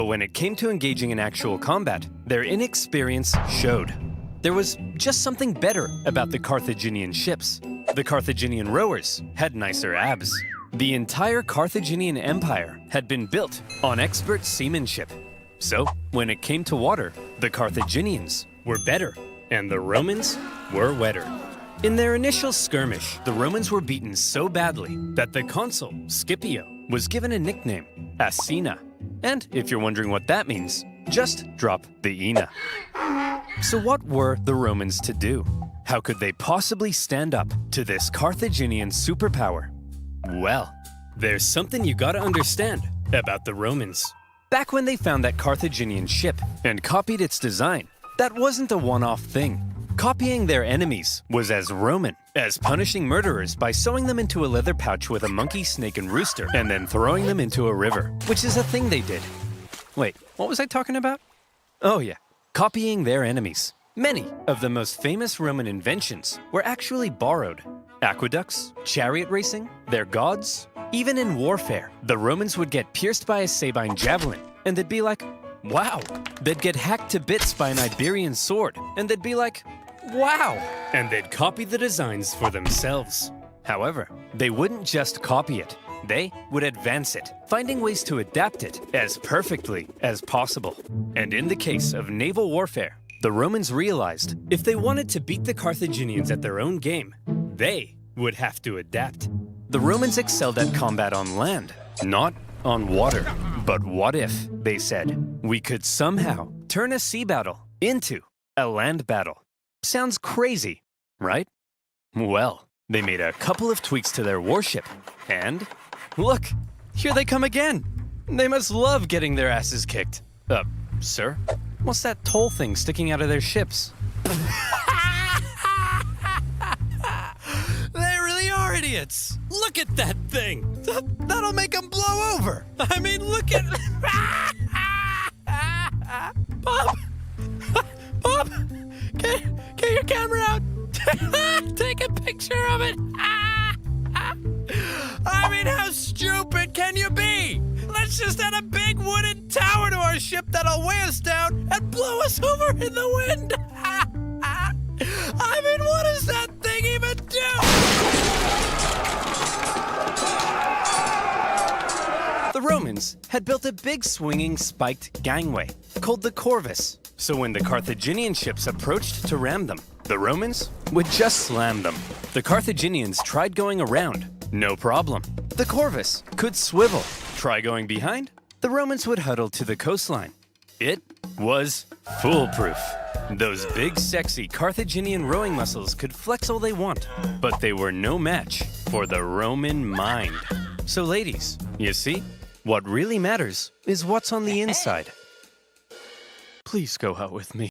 But when it came to engaging in actual combat, their inexperience showed. There was just something better about the Carthaginian ships. The Carthaginian rowers had nicer abs. The entire Carthaginian Empire had been built on expert seamanship. So, when it came to water, the Carthaginians were better, and the Romans were wetter. In their initial skirmish, the Romans were beaten so badly that the consul, Scipio, was given a nickname, Asina. And if you're wondering what that means, just drop the "ina." So what were the Romans to do? How could they possibly stand up to this Carthaginian superpower? Well, there's something you gotta understand about the Romans. Back when they found that Carthaginian ship and copied its design, that wasn't a one-off thing. Copying their enemies was as Roman as punishing murderers by sewing them into a leather pouch with a monkey, snake, and rooster, and then throwing them into a river, which is a thing they did. Wait, what was I talking about? Oh yeah, copying their enemies. Many of the most famous Roman inventions were actually borrowed. Aqueducts, chariot racing, their gods. Even in warfare, the Romans would get pierced by a Sabine javelin, and they'd be like, wow. They'd get hacked to bits by an Iberian sword, and they'd be like, wow. And they'd copy the designs for themselves. However, they wouldn't just copy it. They would advance it, finding ways to adapt it as perfectly as possible. And in the case of naval warfare, the Romans realized if they wanted to beat the Carthaginians at their own game, they would have to adapt. The Romans excelled at combat on land, not on water. But what if, they said, we could somehow turn a sea battle into a land battle? Sounds crazy, right? Well, they made a couple of tweaks to their warship, and look, here they come again. They must love getting their asses kicked. Sir? What's that toll thing sticking out of their ships? They really are idiots. Look at that thing. That'll make them blow over. I mean, look at... Bob! Bob! Get your camera out. Take a picture of it. I mean, how stupid can you be? Let's just add a big wooden tower to our ship that'll weigh us down and blow us over in the wind. I mean, what does that thing even do? The Romans had built a big swinging spiked gangway called the CORVUS. So when the Carthaginian ships approached to ram them, the Romans would just slam them. The Carthaginians tried going around. No problem. The CORVUS could swivel. Try going behind. The Romans would huddle to the coastline. It was foolproof. Those big, sexy Carthaginian rowing muscles could flex all they want, but they were no match for the Roman mind. So ladies, you see, what really matters is what's on the inside. Please go out with me.